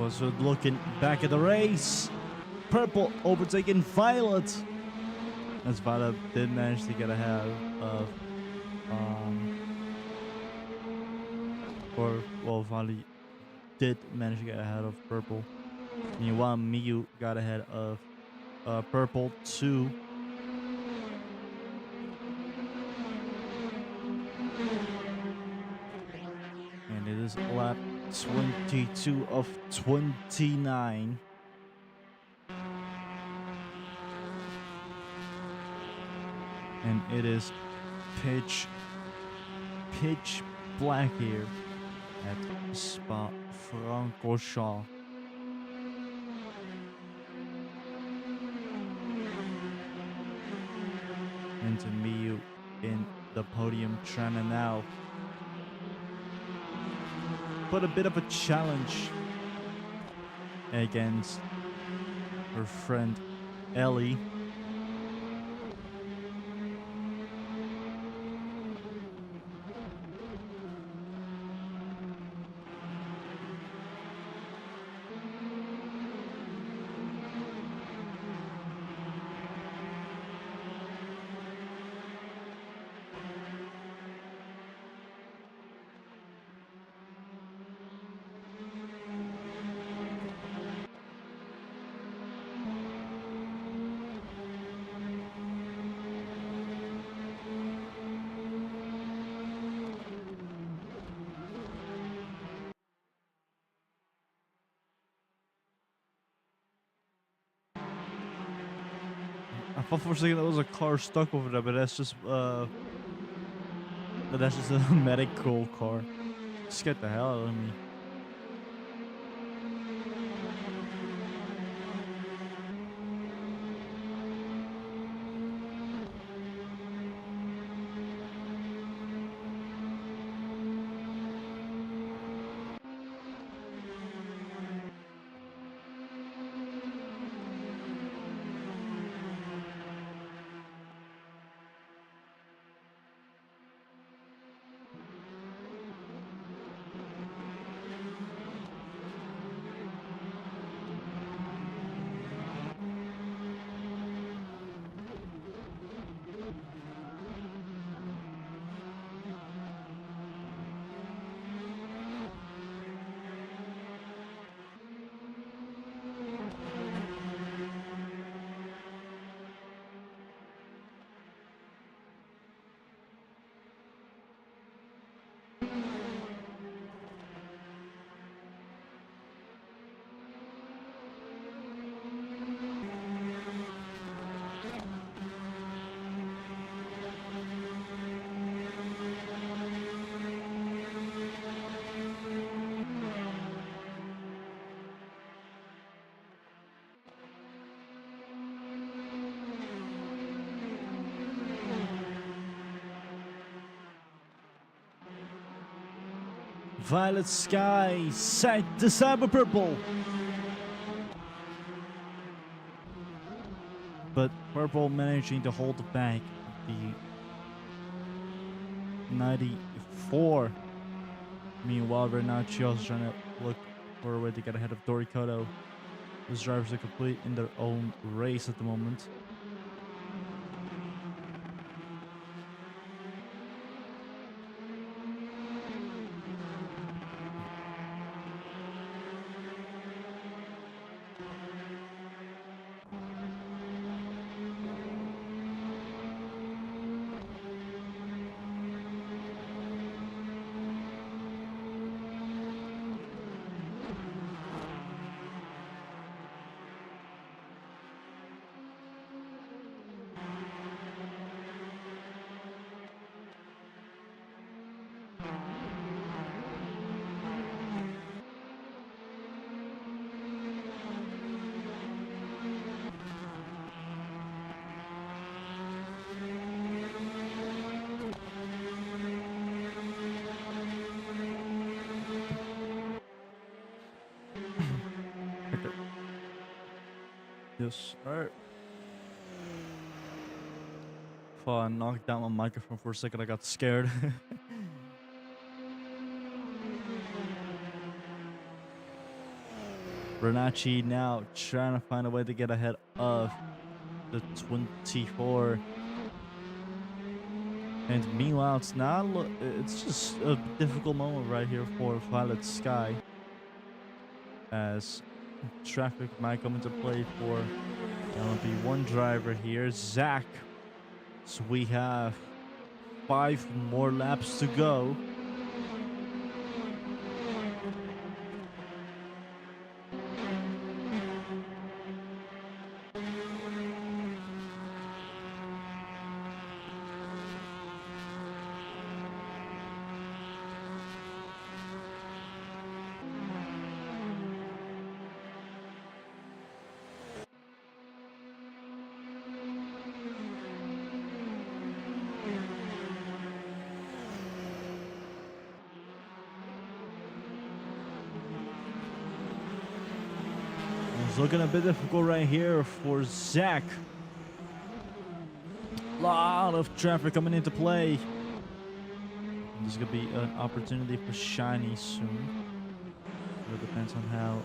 Was it looking back at the race? Purple overtaking violet. As violet did manage to get ahead of, um, or well, violet did manage to get ahead of purple. Meanwhile, Miyu got ahead of purple too. And it is lap 22 of 29. And it is pitch black here at Spa-Francorchamps. And to Miyu in the podium trying to now put a bit of a challenge against her friend Ellie. I thought for a second that was a car stuck over there, but that's just a medical car. Scared the hell out of me. Violet Sky, set the Cyber Purple. But Purple managing to hold back the 94. Meanwhile, Renacci also trying to look for a way to get ahead of Dorikoto. Those drivers are complete in their own race at the moment. Okay. Yes, alright. Thought I knocked down my microphone for a second, I got scared. Renacci now trying to find a way to get ahead of the 24. And meanwhile, it's just a difficult moment right here for Violet Sky, as traffic might come into play for LMP1 driver here, Zach. So we have 5 more laps to go. It's looking a bit difficult right here for Zach. Lot of traffic coming into play. There's gonna be an opportunity for Shiny soon. It depends on how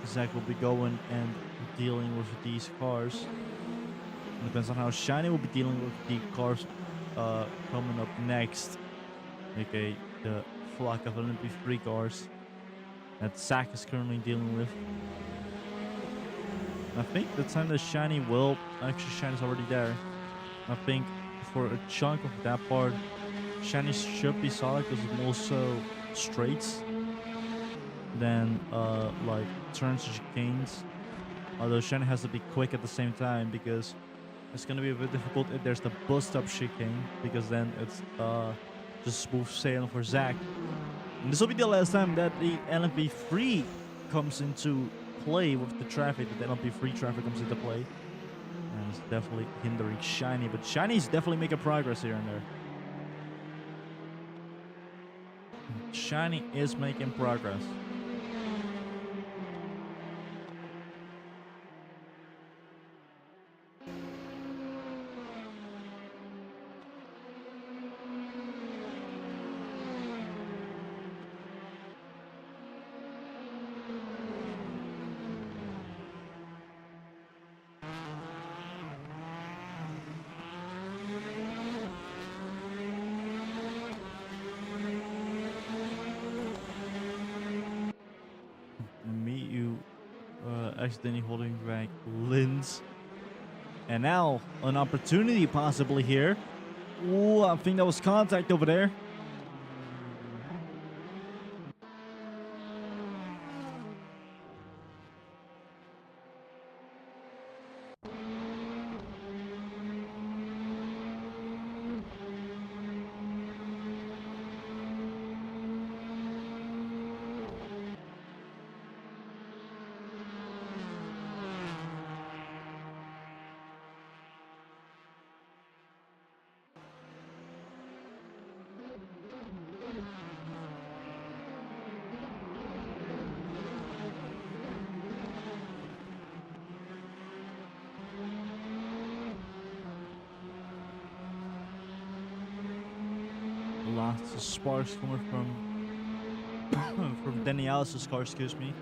Zach will be going and dealing with these cars. It depends on how Shiny will be dealing with the cars coming up next. Okay, the flock of Olympic 3 cars that Zach is currently dealing with. I think the time that Shiny will... Actually, Shiny's already there. I think for a chunk of that part, Shiny should be solid because it's more so straights than like turns and chicanes. Although Shiny has to be quick at the same time because it's gonna be a bit difficult if there's the bust up chicane, because then it's just smooth sailing for Zach. And this will be the last time that the LMP3 comes into play with the traffic, that the LMP3 traffic comes into play. And it's definitely hindering Shiny, but Shiny's definitely making progress here and there. Shiny is making progress. Accidentally holding back Linz. And now, an opportunity possibly here. Ooh, I think that was contact over there. Some sparks coming from Danny Alice's car, excuse me.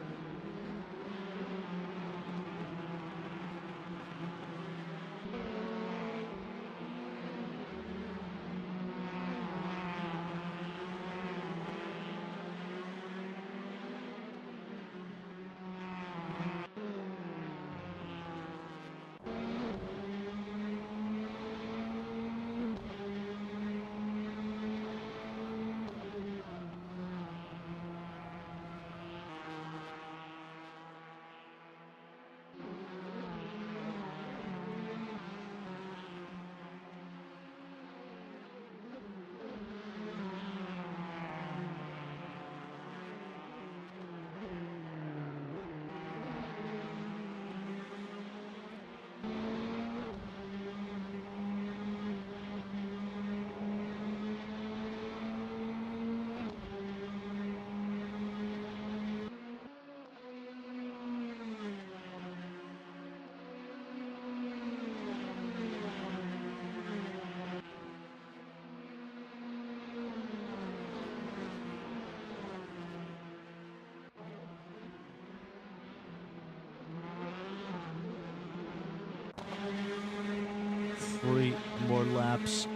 Three more laps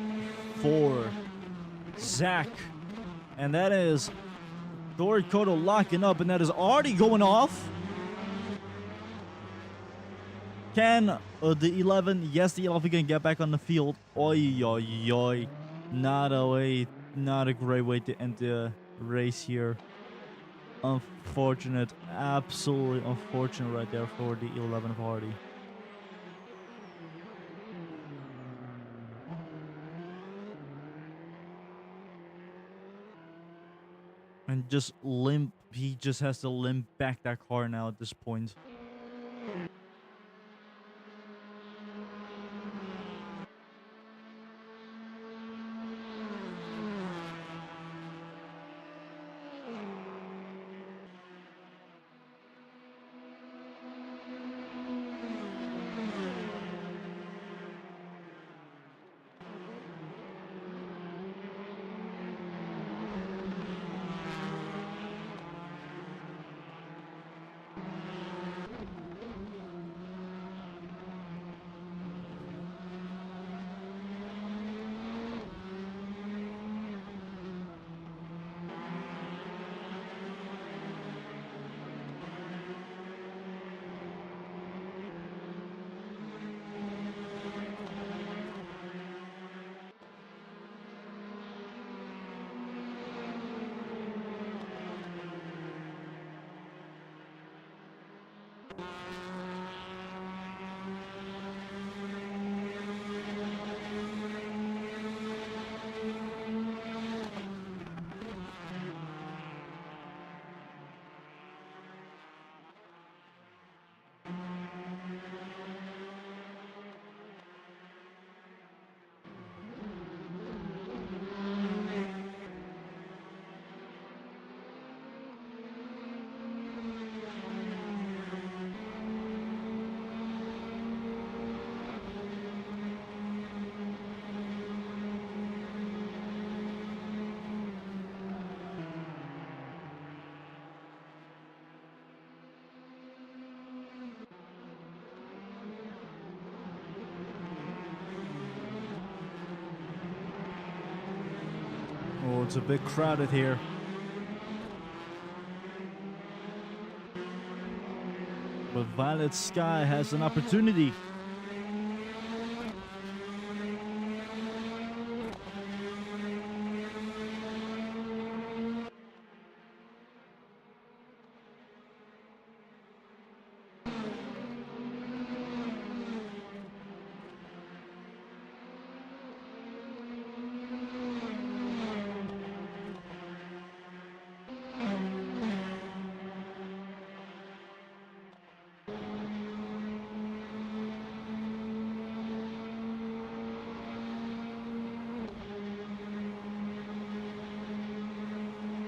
for Zach. And that is Doricoto locking up, and that is already going off. Can the 11, yes, the 11 can get back on the field. Oi, oi, oi. Not a great way to end the race here. Unfortunate, absolutely unfortunate right there for the 11 party. And just limp, he just has to limp back that car now at this point. Oh, it's a bit crowded here. But Violet Sky has an opportunity.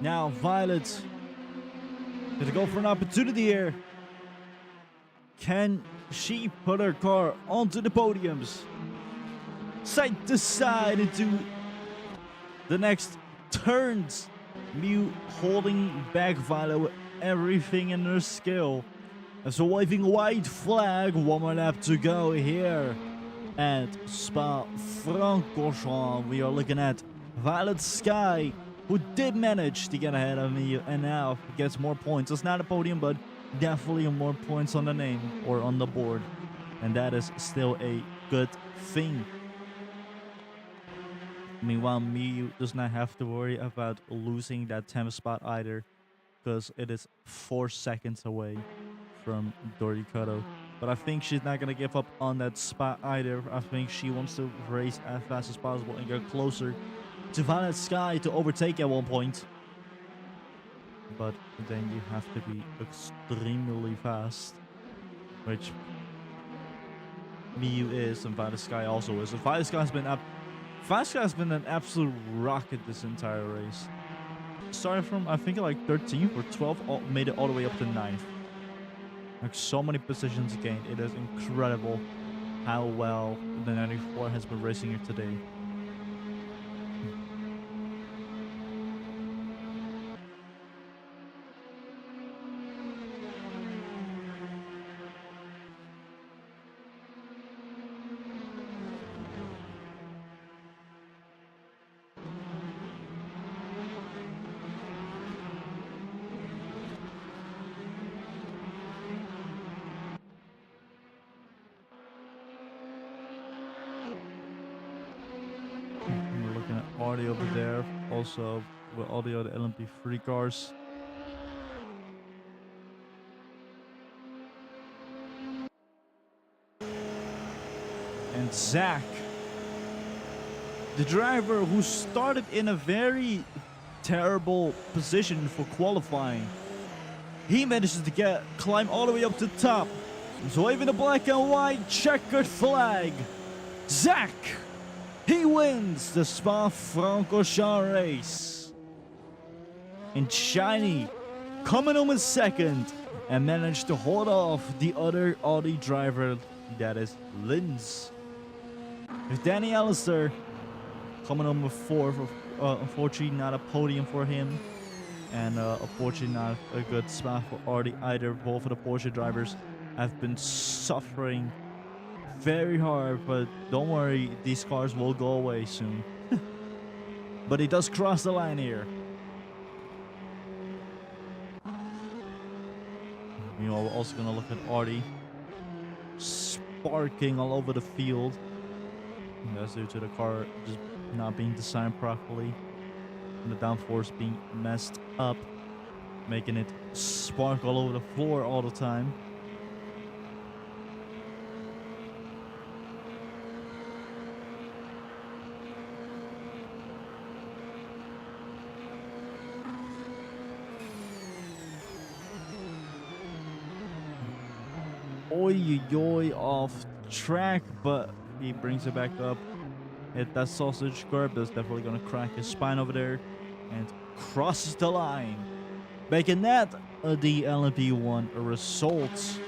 Now Violet gonna go for an opportunity here. Can she put her car onto the podiums? Side to side into the next turns. Miu holding back Violet with everything in her skill. As a waving white flag, 1 more lap to go here at Spa-Francorchamps. We are looking at Violet Sky, who did manage to get ahead of me and now gets more points. It's not a podium, but definitely more points on the name or on the board. And that is still a good thing. Meanwhile, Miu does not have to worry about losing that 10th spot either, because it is 4 seconds away from Doricotto. But I think she's not going to give up on that spot either. I think she wants to race as fast as possible and get closer to Violet Sky to overtake at one point. But then you have to be extremely fast, which Miu is and Violet Sky also is. And Violet Sky has been up. Violet Sky has been an absolute rocket this entire race. Started from, I think, like 13th or 12th, made it all the way up to 9th. Like, so many positions gained. It is incredible how well the 94 has been racing here today. We're looking at Artie over there, also with all the other LMP3 cars. And Zach, the driver who started in a very terrible position for qualifying, he manages to climb all the way up to the top. He's waving the black and white checkered flag. Zach, he wins the Spa-Francorchamps race. And Shiny coming home in second and managed to hold off the other Audi driver, that is Linz. With Danny Allister coming home with fourth. Unfortunately, not a podium for him. And unfortunately, not a good spot for Audi either. Both of the Porsche drivers have been suffering very hard, but don't worry, these cars will go away soon. But he does cross the line here. You know, we're also gonna look at Audi sparking all over the field. And that's due to the car just not being designed properly and the downforce being messed up, making it spark all over the floor all the time. Oy off track, but he brings it back up. Hit that sausage curb. That's definitely gonna crack his spine over there, and crosses the line, making that the LMP1 result.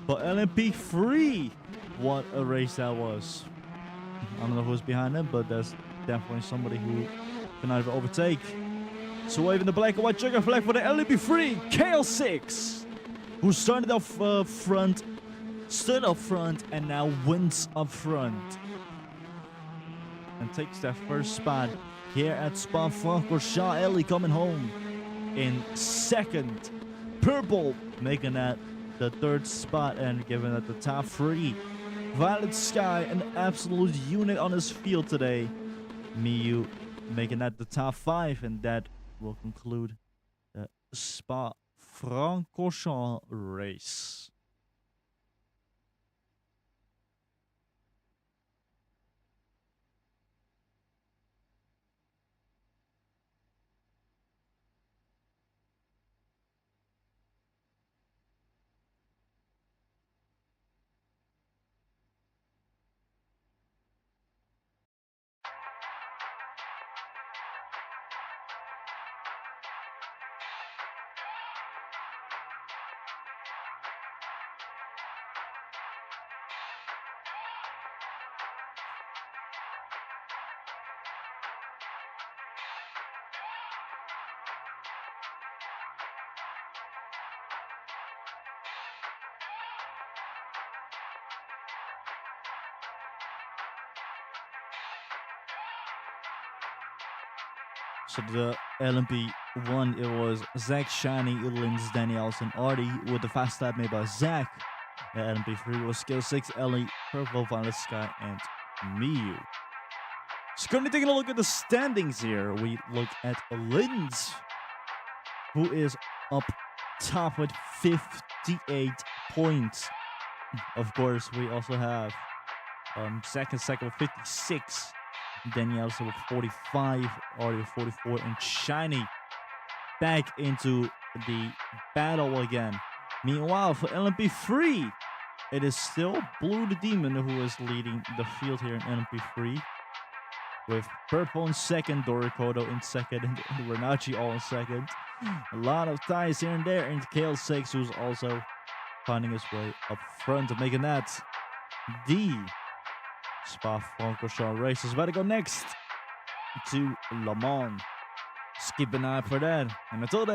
But LMP3, what a race that was. I don't know who's behind him, but there's definitely somebody who can either overtake. So waving the black and white checker flag for the LMP3, KL6, who started off front, stood up front, and now wins up front. And takes that first spot here at Spa-Francorchamps. Ellie coming home in second. Purple making that the third spot and giving it the top three. Violet Sky, an absolute unit on his field today. Miu making that the top five, and that will conclude the Spa-Francorchamps race. So the LMP1, it was Zach, Shiny, Lins, Daniels, and Artie with the fast lap made by Zach. The LMP3 was Skill 6, Ellie, Purple, Violet Sky, and Miu. So currently taking a look at the standings here. We look at Lins, who is up top with 58 points. Of course, we also have second with 56. Danielle with 45, Artie with 44, and Shiny back into the battle again. Meanwhile, for LMP3, it is still Blue the Demon who is leading the field here in LMP3. With Purple in second, Dorikodo in second, and Renachi all in second. A lot of ties here and there, and KL6 who's also finding his way up front and making that the Spa-Francorchamps race. Is about to go next to Le Mans. Just keep an eye for that. And until then,